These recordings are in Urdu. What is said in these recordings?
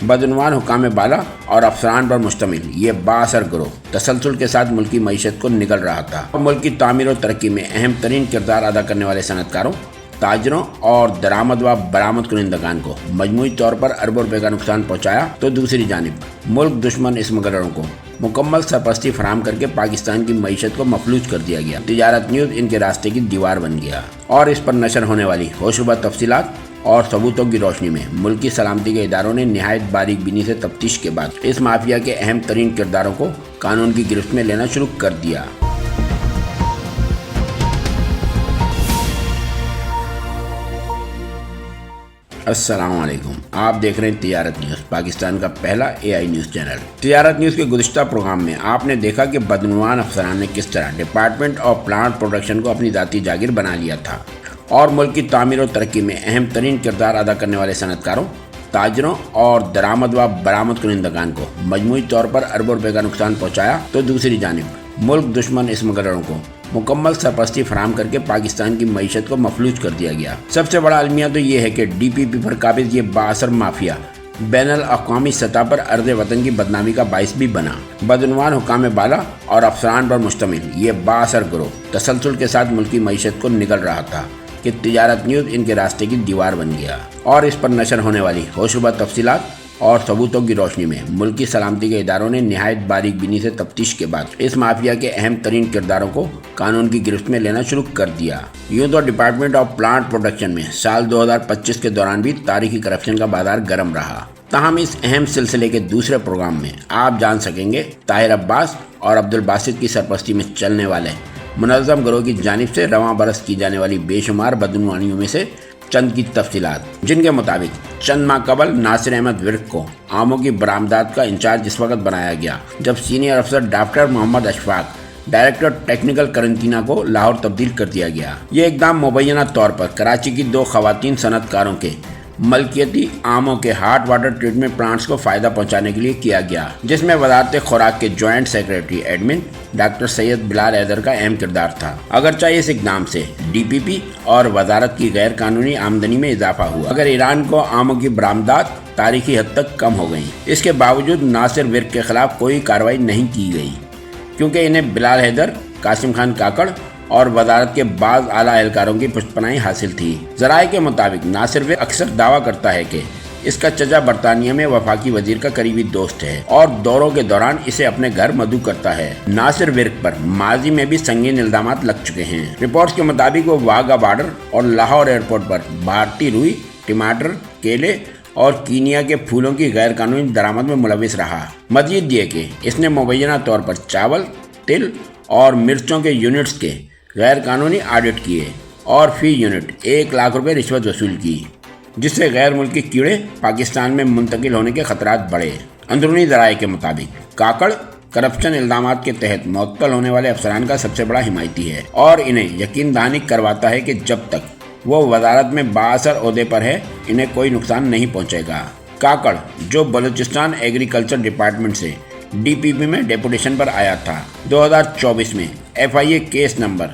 بدعنوان حکام بالا اور افسران پر مشتمل یہ بااثر گروہ تسلسل کے ساتھ ملکی معیشت کو نگل رہا تھا اور ملک کی تعمیر و ترقی میں اہم ترین کردار ادا کرنے والے صنعت کاروں، تاجروں اور درآمد و برآمد کنندگان کو مجموعی طور پر اربوں روپے کا نقصان پہنچایا، تو دوسری جانب ملک دشمن اسمگلروں کو مکمل سرپرستی فراہم کر کے پاکستان کی معیشت کو مفلوج کر دیا گیا۔ تجارت نیوز ان کے راستے کی دیوار بن گیا اور اس پر نشر ہونے والی ہوشربا تفصیلات اور ثبوتوں کی روشنی میں ملکی سلامتی کے اداروں نے نہایت باریک بینی سے تفتیش کے بعد اس مافیا کے اہم ترین کرداروں کو قانون کی گرفت میں لینا شروع کر دیا۔ السلام علیکم، آپ دیکھ رہے ہیں تجارت نیوز، پاکستان کا پہلا AI نیوز چینل۔ تجارت نیوز کے گزشتہ پروگرام میں آپ نے دیکھا کہ بدعنوان افسران نے کس طرح ڈپارٹمنٹ آف پلانٹ پروڈکشن کو اپنی ذاتی جاگیر بنا لیا تھا اور ملک کی تعمیر و ترقی میں اہم ترین کردار ادا کرنے والے صنعت کاروں، تاجروں اور درآمد و برآمد کنندگان کو مجموعی طور پر اربوں روپے کا نقصان پہنچایا، تو دوسری جانب ملک دشمن اسمگلروں کو مکمل سرپرستی فراہم کر کے پاکستان کی معیشت کو مفلوج کر دیا گیا۔ سب سے بڑا المیہ تو یہ ہے کہ DPP پر قابض یہ بااثر مافیا بین الاقوامی سطح پر ارض وطن کی بدنامی کا باعث بھی بنا۔ بدعنوان حکام بالا اور افسران پر مشتمل یہ بااثر گروہ تسلسل کے ساتھ ملکی معیشت کو نگل رہا تھا کہ تجارت نیوز ان کے راستے کی دیوار بن گیا اور اس پر نشر ہونے والی ہوشربا تفصیلات اور ثبوتوں کی روشنی میں ملکی سلامتی کے اداروں نے نہایت باریک بینی سے تفتیش کے بعد اس مافیا کے اہم ترین کرداروں کو قانون کی گرفت میں لینا شروع کر دیا۔ یوں تو ڈپارٹمنٹ آف پلانٹ پروڈکشن میں سال 2025 کے دوران بھی تاریخی کرپشن کا بازار گرم رہا، تاہم اس اہم سلسلے کے دوسرے پروگرام میں آپ جان سکیں گے طاہر عباس اور عبدالباسط کی سرپرستی میں چلنے والے منظم گروہ کی جانب سے رواں برس کی جانے والی بے شمار بدعنوانیوں میں سے چند کی تفصیلات، جن کے مطابق چند ماہ قبل ناصر احمد ورک کو آموں کی برآمدات کا انچارج اس وقت بنایا گیا جب سینئر افسر ڈاکٹر محمد اشفاق ڈائریکٹر ٹیکنیکل کرنٹینا کو لاہور تبدیل کر دیا گیا۔ یہ اقدام مبینہ طور پر کراچی کی 2 خواتین صنعت کاروں کے ملکیتی آموں کے ہاٹ واٹر ٹریٹمنٹ پلانٹس کو فائدہ پہنچانے کے لیے کیا گیا، جس میں وزارت خوراک کے جوائنٹ سیکریٹری ایڈمن ڈاکٹر سید بلال حیدر کا اہم کردار تھا۔ اگرچہ اس اقدام سے DPP اور وزارت کی غیر قانونی آمدنی میں اضافہ ہوا، مگر ایران کو آموں کی برآمدات تاریخی حد تک کم ہو گئیں۔ اس کے باوجود ناصر ورک کے خلاف کوئی کارروائی نہیں کی گئی، کیونکہ انہیں بلال حیدر، قاسم خان کاکڑ اور وزارت کے بعض اعلیٰ اہلکاروں کی پشت پناہی حاصل تھی۔ ذرائع کے مطابق ناصر ورک اکثر دعویٰ کرتا ہے کہ اس کا چچا برطانیہ میں وفاقی وزیر کا قریبی دوست ہے اور دوروں کے دوران اسے اپنے گھر مدعو کرتا ہے۔ ناصر ورک پر ماضی میں بھی سنگین الزامات لگ چکے ہیں۔ رپورٹس کے مطابق وہ واگا بارڈر اور لاہور ایئرپورٹ پر بھارتی روئی، ٹماٹر، کیلے اور کینیا کے پھولوں کی غیر قانونی درآمد میں ملوث رہا۔ مزید یہ کہ اس نے مبینہ طور پر چاول، تل اور مرچوں کے یونٹس کے غیر قانونی آڈٹ کیے اور فی یونٹ 1 لاکھ روپے رشوت وصول کی، جس سے غیر ملکی کیڑے پاکستان میں منتقل ہونے کے خطرات بڑھے۔ اندرونی ذرائع کے مطابق کاکڑ کرپشن الزامات کے تحت معطل ہونے والے افسران کا سب سے بڑا حمایتی ہے اور انہیں یقین دہانی کرواتا ہے کہ جب تک وہ وزارت میں بااثر عہدے پر ہے انہیں کوئی نقصان نہیں پہنچے گا۔ کاکڑ، جو بلوچستان ایگریکلچر ڈپارٹمنٹ سے DPP میں ڈیپوٹیشن پر آیا تھا، 2024 میں FIA کیس نمبر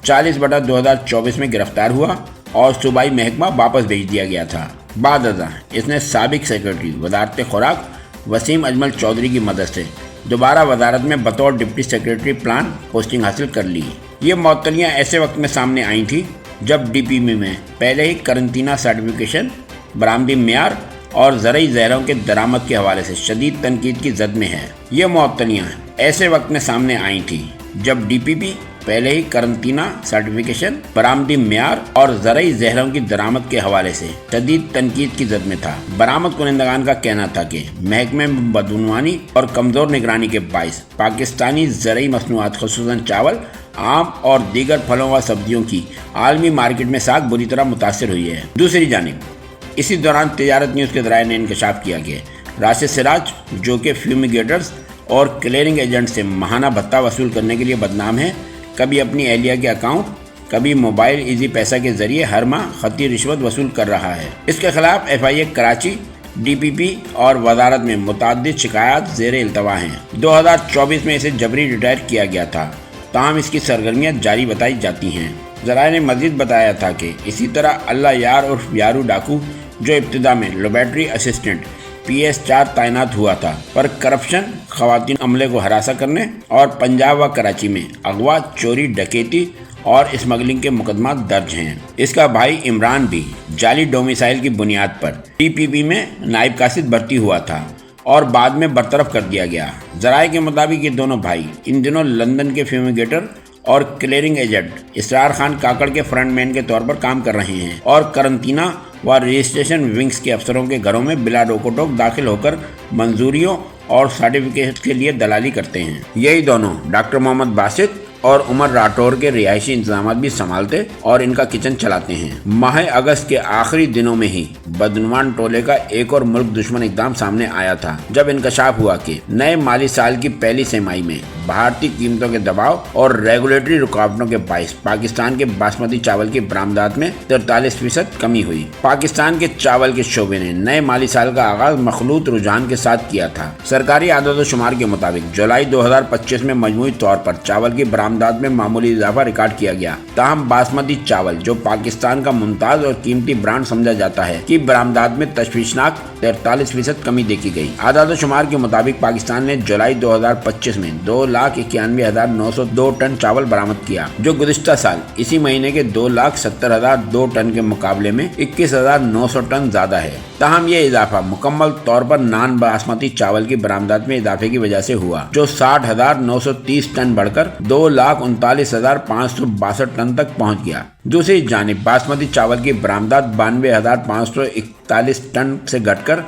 40/2024 میں گرفتار ہوا اور صوبائی محکمہ واپس بھیج دیا گیا تھا۔ بعد ازاں اس نے سابق سیکرٹری وزارت خوراک وسیم اجمل چودھری کی مدد سے دوبارہ وزارت میں بطور ڈپٹی سیکرٹری پلان پوسٹنگ حاصل کر لی۔ یہ معطلیاں ایسے وقت میں سامنے آئی تھیں جب DPP میں پہلے ہی کرنٹینا سرٹیفکیشن، برآمدی معیار اور زرعی زہروں کے درآمد کے حوالے سے شدید تنقید کی زد میں ہے۔ یہ معطلیاں ایسے وقت میں سامنے آئی تھیں جب DPP پہلے ہی کرنٹینا سرٹیفکیشن، برآمدی معیار اور زرعی زہروں کی درآمد کے حوالے سے شدید تنقید کی زد میں تھا۔ برآمد کنندگان کا کہنا تھا کہ محکمے میں بدعنوانی اور کمزور نگرانی کے باعث پاکستانی زرعی مصنوعات خصوصاً چاول، آم اور دیگر پھلوں و سبزیوں کی عالمی مارکیٹ میں ساکھ بری طرح متاثر ہوئی ہے۔ دوسری جانب اسی دوران تجارت نیوز کے ذرائع نے انکشاف کیا کہ راشد سراج، جو کہ فیومیگیٹرز اور کلیئرنگ ایجنٹ سے ماہانہ بھتہ وصول کرنے کے لیے بدنام ہے، کبھی اپنی اہلیہ کے اکاؤنٹ، کبھی موبائل ایزی پیسہ کے ذریعے ہر ماہ خطی رشوت وصول کر رہا ہے۔ اس کے خلاف FIA کراچی، DPP اور وزارت میں متعدد شکایات زیر التوا ہیں۔ 2024 میں اسے جبری ریٹائر کیا گیا تھا، تاہم اس کی سرگرمیاں جاری بتائی جاتی ہیں۔ ذرائع نے مزید بتایا تھا کہ اسی طرح اللہ یار عرف یارو ڈاکو، جو ابتدا میں لیبارٹری اسسٹنٹ PS4 تعینات ہوا تھا، پر کرپشن، خواتین عملے کو ہراساں کرنے اور پنجاب و کراچی میں اغوا، چوری، ڈکیتی اور اسمگلنگ کے مقدمات درج ہیں۔ اس کا بھائی عمران بھی جعلی ڈومیسائل کی بنیاد پر TPP میں نائب قاصد بھرتی ہوا تھا اور بعد میں برطرف کر دیا گیا۔ ذرائع کے مطابق یہ دونوں بھائی ان دنوں لندن کے فیومیگیٹر اور کلیئرنگ ایجنٹ اسرار خان کاکڑ کے فرنٹ مین کے طور پر کام کر رہے ہیں اور قرنطینہ و رجسٹریشن ونگز کے افسروں کے گھروں میں بلا روک و ٹوک داخل ہو کر منظوریوں اور سرٹیفکیٹ کے لیے دلالی کرتے ہیں۔ یہی دونوں ڈاکٹر محمد باسط اور عمر راٹور کے رہائشی انتظامات بھی سنبھالتے اور ان کا کچن چلاتے ہیں۔ ماہ اگست کے آخری دنوں میں ہی بدعنوان ٹولے کا ایک اور ملک دشمن اقدام سامنے آیا تھا، جب انکشاف ہوا کہ نئے مالی سال کی پہلی سہ-ماہی میں بھارتی قیمتوں کے دباؤ اور ریگولیٹری رکاوٹوں کے باعث پاکستان کے باسمتی چاول کی برآمدات میں 43% کمی ہوئی۔ پاکستان کے چاول کے شعبے نے نئے مالی سال کا آغاز مخلوط رجحان کے ساتھ کیا تھا۔ سرکاری اعداد و شمار کے مطابق جولائی 2025 میں مجموعی طور پر چاول کی برآمدات میں معمولی اضافہ ریکارڈ کیا گیا، تاہم باسمتی چاول جو پاکستان کا ممتاز اور قیمتی برانڈ سمجھا جاتا ہے کی برآمدات میں تشویشناک 43% کمی دیکھی گئی۔ اعداد و شمار کے مطابق پاکستان نے جولائی 2025 میں 2,91,902 ٹن چاول برآمد کیا، جو گزشتہ سال اسی مہینے کے 2,70,002 ٹن کے مقابلے میں 21,900 ٹن زیادہ ہے۔ تاہم یہ اضافہ مکمل طور پر نان باسمتی چاول کی برآمدات میں اضافے کی وجہ سے ہوا، جو 60,930 ٹن بڑھ کر 2,39,562 ٹن تک پہنچ گیا۔ دوسری جانب باسمتی چاول کی برآمدات 92,541 ٹن سے گھٹ کر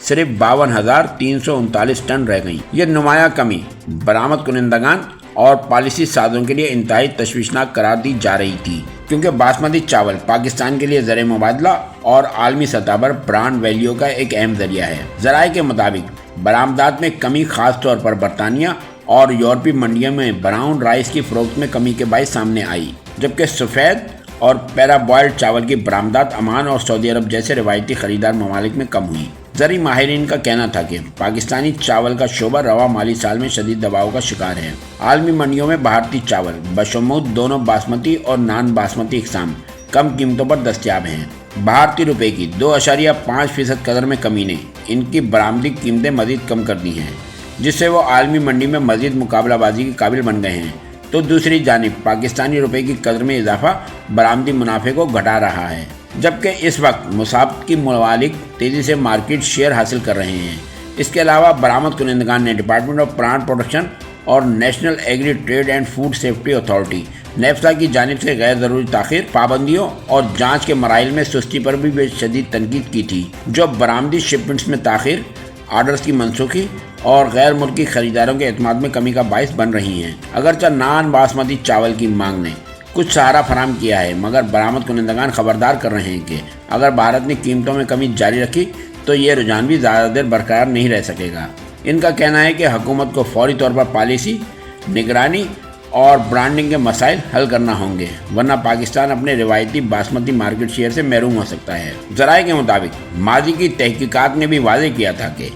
صرف 52,339 ٹن رہ گئیں۔ یہ نمایاں کمی برآمد کنندگان اور پالیسی سازوں کے لیے انتہائی تشویشناک قرار دی جا رہی تھی، کیونکہ باسمتی چاول پاکستان کے لیے زر مبادلہ اور عالمی سطح پر برانڈ ویلیو کا ایک اہم ذریعہ ہے۔ ذرائع کے مطابق برآمدات میں کمی خاص طور پر برطانیہ اور یورپی منڈیوں میں براؤن رائس کی فروخت میں کمی کے باعث سامنے آئی، جبکہ سفید اور پیرا بوائلڈ چاول کی برآمدات عمان اور سعودی عرب جیسے روایتی خریدار ممالک میں کم ہوئی۔ زرعی ماہرین کا کہنا تھا کہ پاکستانی چاول کا شعبہ رواں مالی سال میں شدید دباؤ کا شکار ہے۔ عالمی منڈیوں میں بھارتی چاول بشمول دونوں باسمتی اور نان باسمتی اقسام کم قیمتوں پر دستیاب ہیں۔ بھارتی روپے کی 2.5% قدر میں کمی نے ان کی برآمدی قیمتیں مزید کم کر دی ہیں، جس سے وہ عالمی منڈی میں مزید مقابلہ بازی کے قابل بن گئے ہیں، تو دوسری جانب پاکستانی روپے کی قدر میں اضافہ برآمدی منافع کو گھٹا رہا ہے، جبکہ اس وقت مسابقت کی ممالک تیزی سے مارکیٹ شیئر حاصل کر رہے ہیں۔ اس کے علاوہ برآمد کنندگان نے ڈپارٹمنٹ آف پلانٹ پروڈکشن اور national agri trade and food safety authority NAFSA کی جانب سے غیر ضروری تاخیر، پابندیوں اور جانچ کے مراحل میں سستی پر بھی شدید تنقید کی تھی، جو برآمدی شپمنٹس میں تاخیر، آرڈرز کی منسوخی اور غیر ملکی خریداروں کے اعتماد میں کمی کا باعث بن رہی ہیں۔ اگرچہ نان باسمتی چاول کی مانگ نے کچھ سہارا فراہم کیا ہے، مگر برآمد کنندگان خبردار کر رہے ہیں کہ اگر بھارت نے قیمتوں میں کمی جاری رکھی تو یہ رجحان بھی زیادہ دیر برقرار نہیں رہ سکے گا۔ ان کا کہنا ہے کہ حکومت کو فوری طور پر پالیسی، نگرانی اور برانڈنگ کے مسائل حل کرنا ہوں گے، ورنہ پاکستان اپنے روایتی باسمتی مارکیٹ شیئر سے محروم ہو سکتا ہے۔ ذرائع کے مطابق ماضی کی تحقیقات نے بھی واضح کیا تھا کہ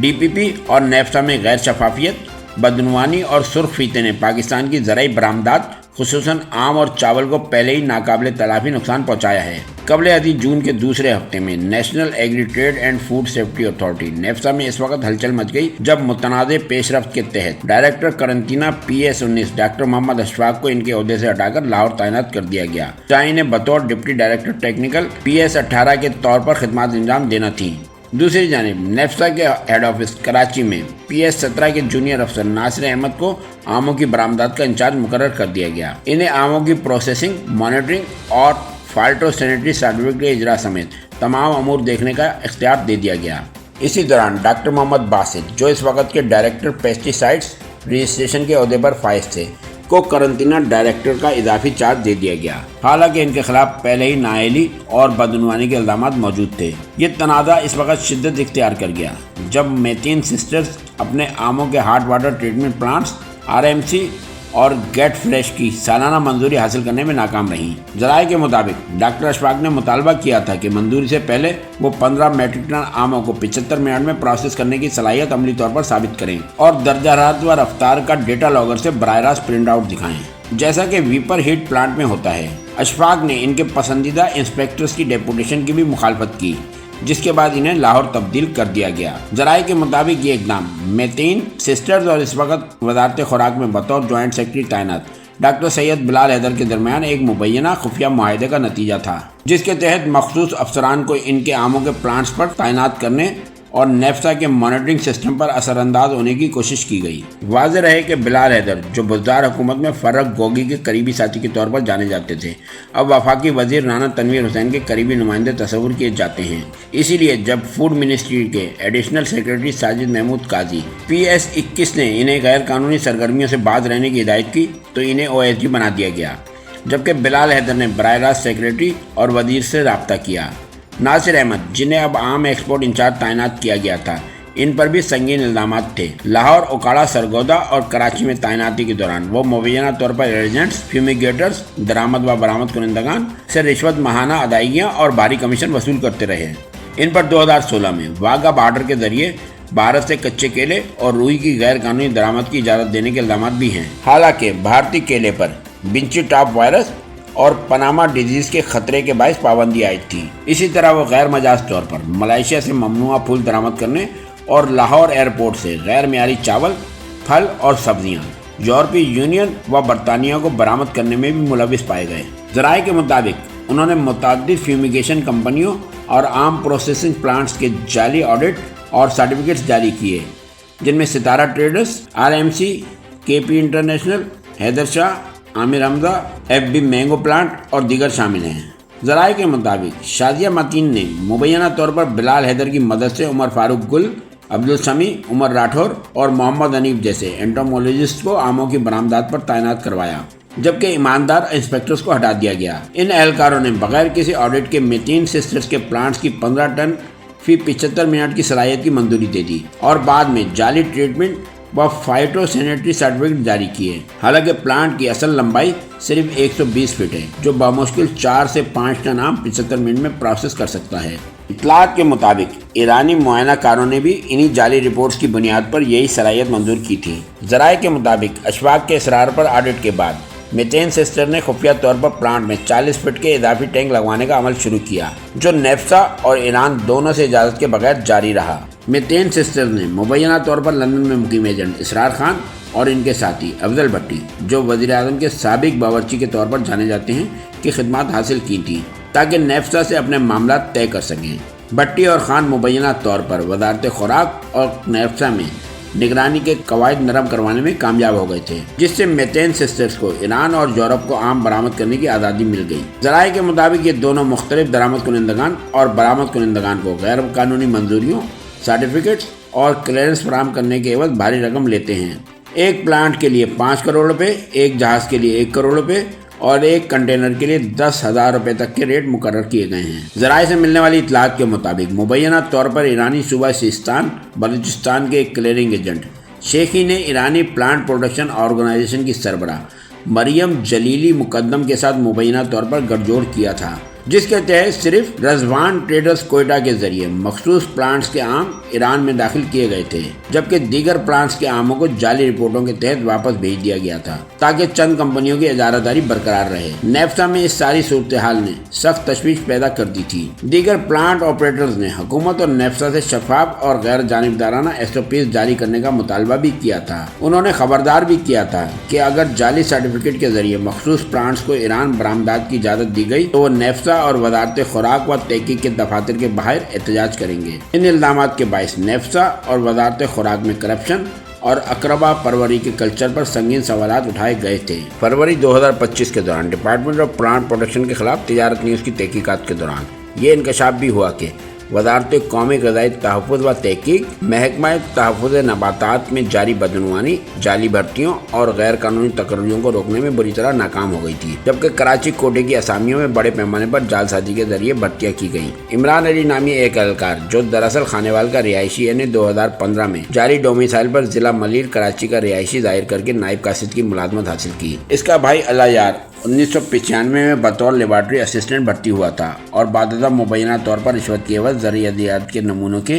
DPP اور نیفسا میں غیر شفافیت، بدعنوانی اور سرخ فیتے نے پاکستان کی زرعی برآمدات خصوصاً آم اور چاول کو پہلے ہی ناقابل تلافی نقصان پہنچایا ہے۔ قبل ازیں جون کے دوسرے ہفتے میں national agri trade and food safety authority NAFSA میں اس وقت ہلچل مچ گئی جب متنازع پیش رفت کے تحت ڈائریکٹر قرنطینہ PS19 ڈاکٹر محمد اشفاق کو ان کے عہدے سے ہٹا کر لاہور تعینات کر دیا گیا، جہاں انہیں بطور ڈپٹی ڈائریکٹر ٹیکنیکل PS18 کے طور پر خدمات انجام دینا تھیں۔ دوسری جانب نیفسا کے ہیڈ آفس کراچی میں PS17 کے جونیئر افسر ناصر احمد کو آموں کی برآمدات کا انچارج مقرر کر دیا گیا۔ انہیں آموں کی پروسیسنگ، مانیٹرنگ اور فائٹو سینیٹری سرٹیفکیٹ کے اجرا سمیت تمام امور دیکھنے کا اختیار دے دیا گیا۔ اسی دوران ڈاکٹر محمد باسط، جو اس وقت کے ڈائریکٹر پیسٹی سائڈز رجسٹریشن کے عہدے پر فائز تھے، کو قرنطینہ ڈائریکٹر کا اضافی چارج دے دیا گیا، حالانکہ ان کے خلاف پہلے ہی نااہلی اور بدعنوانی کے الزامات موجود تھے۔ یہ تنازع اس وقت شدت اختیار کر گیا جب میتھین سسٹرز اپنے آموں کے hot water treatment plants RMC اور گیٹ فریش کی سالانہ منظوری حاصل کرنے میں ناکام رہیں۔ ذرائع کے مطابق ڈاکٹر اشفاق نے مطالبہ کیا تھا کہ منظوری سے پہلے وہ 15 میٹرک ٹن آموں کو 75 منٹ میں پروسیس کرنے کی صلاحیت عملی طور پر ثابت کریں اور درجہ حرارت و رفتار کا ڈیٹا لاگر سے براہ راست پرنٹ آؤٹ دکھائیں، جیسا کہ ویپر ہیٹ پلانٹ میں ہوتا ہے۔ اشفاق نے ان کے پسندیدہ انسپیکٹرز کی ڈیپوٹیشن کی بھی مخالفت کی، جس کے بعد انہیں لاہور تبدیل کر دیا گیا۔ ذرائع کے مطابق یہ اقدام میتین سسٹرز اور اس وقت وزارت خوراک میں بطور جوائنٹ سیکرٹری تعینات ڈاکٹر سید بلال حیدر کے درمیان ایک مبینہ خفیہ معاہدے کا نتیجہ تھا، جس کے تحت مخصوص افسران کو ان کے آموں کے پلانٹس پر تعینات کرنے اور نیفسا کے مانیٹرنگ سسٹم پر اثر انداز ہونے کی کوشش کی گئی۔ واضح رہے کہ بلال حیدر، جو بزدار حکومت میں فرق گوگی کے قریبی ساتھی کے طور پر جانے جاتے تھے، اب وفاقی وزیر رانا تنویر حسین کے قریبی نمائندے تصور کیے جاتے ہیں۔ اسی لیے جب فوڈ منسٹری کے ایڈیشنل سیکرٹری ساجد محمود قاضی PS-21 نے انہیں غیر قانونی سرگرمیوں سے باز رہنے کی ہدایت کی تو انہیں OSD بنا دیا گیا، جبکہ بلال حیدر نے براہ راست سیکرٹری اور وزیر سے رابطہ کیا۔ ناصر احمد، جنہیں اب عام ایکسپورٹ انچارج تعینات کیا گیا تھا، ان پر بھی سنگین الزامات تھے۔ لاہور، اوکاڑا، سرگودا اور کراچی میں تعیناتی کے دوران وہ مبینہ طور پر ایجنٹس، فیومیگیٹرز، درآمد و برآمد کنندگان سے رشوت ماہانہ ادائیگیاں اور بھاری کمیشن وصول کرتے رہے۔ ان پر 2016 میں واگا بارڈر کے ذریعے بھارت سے کچے کیلے اور روئی کی غیر قانونی درآمد کی اجازت دینے کے الزامات بھی ہیں۔ حالانکہ بھارتی کیلے پر بنچی ٹاپ وائرس اور پاناما ڈیزیز کے خطرے کے باعث پابندی عائد تھی۔ اسی طرح وہ غیر مجاز طور پر ملائیشیا سے ممنوعہ پھول درآمد کرنے اور لاہور ایئرپورٹ سے غیر معیاری چاول، پھل اور سبزیاں یورپی یونین و برطانیہ کو برآمد کرنے میں بھی ملوث پائے گئے۔ ذرائع کے مطابق انہوں نے متعدد فیومیگیشن کمپنیوں اور عام پروسیسنگ پلانٹس کے جعلی آڈٹ اور سرٹیفکیٹس جاری کیے، جن میں Sitara traders, RMC، KP international, Haider Shah, Aamir Hamza, FB mango plant اور دیگر شامل ہیں۔ ذرائع کے مطابق شازیہ متین نے مبینہ طور پر بلال حیدر کی مدد سے عمر فاروق گل، عبدالسمیع، عمر راٹھور اور محمد حنیف جیسے انٹومولوجسٹ کو آموں کی برآمدات پر تعینات کروایا، جبکہ ایماندار انسپیکٹرز کو ہٹا دیا گیا۔ ان اہلکاروں نے بغیر کسی آڈٹ کے میتین سسٹرز کے پلانٹس کی 15 ٹن فی 75 منٹ کی صلاحیت کی منظوری دے دی اور بعد میں جعلی ٹریٹمنٹ و فائٹو سینیٹری سرٹیفکیٹ جاری کیے۔ حالانکہ پلانٹ کی اصل لمبائی صرف 120 فٹ ہے، جو بمشکل 4 سے 5 ٹن آم 75 منٹ میں پروسیس کر سکتا ہے۔ اطلاعات کے مطابق ایرانی معائنہ کاروں نے بھی انہی جعلی رپورٹس کی بنیاد پر یہی صلاحیت منظور کی تھی۔ ذرائع کے مطابق اشفاق کے اصرار پر آڈٹ کے بعد میتین سسٹر نے خفیہ طور پر پلانٹ میں 40 فٹ کے اضافی ٹینک لگوانے کا عمل شروع کیا، جو نیفسا اور ایران دونوں سے اجازت کے بغیر جاری رہا۔ میتین سسٹرز نے مبینہ طور پر لندن میں مقیم ایجنٹ اسرار خان اور ان کے ساتھی افضل بھٹی، جو وزیر اعظم کے سابق باورچی کے طور پر جانے جاتے ہیں، کی خدمات حاصل کی تھیں تاکہ نیفسا سے اپنے معاملات طے کر سکیں۔ بھٹی اور خان مبینہ طور پر وزارت خوراک اور نیفسا میں نگرانی کے قواعد نرم کروانے میں کامیاب ہو گئے تھے، جس سے میتین سسٹرز کو ایران اور یورپ کو آم برآمد کرنے کی آزادی مل گئی۔ ذرائع کے مطابق یہ دونوں مختلف درآمد کنندگان اور برآمد کنندگان کو غیر قانونی منظوریوں، سرٹیفکیٹس اور کلیئرنس فراہم کرنے کے عوض بھاری رقم لیتے ہیں۔ ایک پلانٹ کے لیے 5 کروڑ روپے، ایک جہاز کے لیے 1 کروڑ روپے اور ایک کنٹینر کے لیے 10,000 روپے تک کے ریٹ مقرر کیے گئے ہیں۔ ذرائع سے ملنے والی اطلاعات کے مطابق مبینہ طور پر ایرانی صوبہ سیستان بلوچستان کے ایک کلیئرنگ ایجنٹ شیخی نے ایرانی پلانٹ پروڈکشن آرگنائزیشن کی سربراہ مریم جلیلی مقدم کے ساتھ مبینہ طور پر گٹھ جوڑ کیا تھا، جس کے تحت صرف رضوان ٹریڈرز کوئٹہ کے ذریعے مخصوص پلانٹس کے آم ایران میں داخل کیے گئے تھے، جبکہ دیگر پلانٹس کے آموں کو جعلی رپورٹوں کے تحت واپس بھیج دیا گیا تھا تاکہ چند کمپنیوں کی اجارہ داری برقرار رہے۔ نیفسا میں اس ساری صورتحال نے سخت تشویش پیدا کر دی تھی۔ دیگر پلانٹ آپریٹرز نے حکومت اور نیفسا سے شفاف اور غیر جانبدارانہ SOPs جاری کرنے کا مطالبہ بھی کیا تھا۔ انہوں نے خبردار بھی کیا تھا کہ اگر جعلی سرٹیفکیٹ کے ذریعے مخصوص پلانٹس کو ایران برآمدات کی اجازت دی گئی تو وہ نیفسا اور وزارت خوراک و تحقیق کے دفاتر کے باہر احتجاج کریں گے۔ ان الزامات کے باعث نیفسا اور وزارت خوراک میں کرپشن اور اقربا پروری کے کلچر پر سنگین سوالات اٹھائے گئے تھے۔ فروری 2025 کے دوران ڈپارٹمنٹ آف پلانٹ پروڈکشن کے خلاف تجارت نیوز کی تحقیقات کے دوران یہ انکشاف بھی ہوا کہ وزارت قومی غذائی تحفظ و تحقیق محکمہ تحفظ نباتات میں جاری بدعنوانی، جعلی بھرتیوں اور غیر قانونی تقرریوں کو روکنے میں بری طرح ناکام ہو گئی تھی، جبکہ کراچی کوٹے کی اسامیوں میں بڑے پیمانے پر جعل سازی کے ذریعے بھرتیاں کی گئیں۔ عمران علی نامی ایک اہلکار جو دراصل خانیوال کا رہائشی ہے نے 2015 میں جاری ڈومیسائل پر ضلع ملیر کراچی کا رہائشی ظاہر کر کے نائب قاصد کی ملازمت حاصل کی۔ اس کا بھائی اللہ یار 1995 میں بطور لیبارٹری اسسٹنٹ بھرتی ہوا تھا اور بعد ازاں مبینہ طور پر رشوت کے عوض زرعی ادویات کے نمونوں کے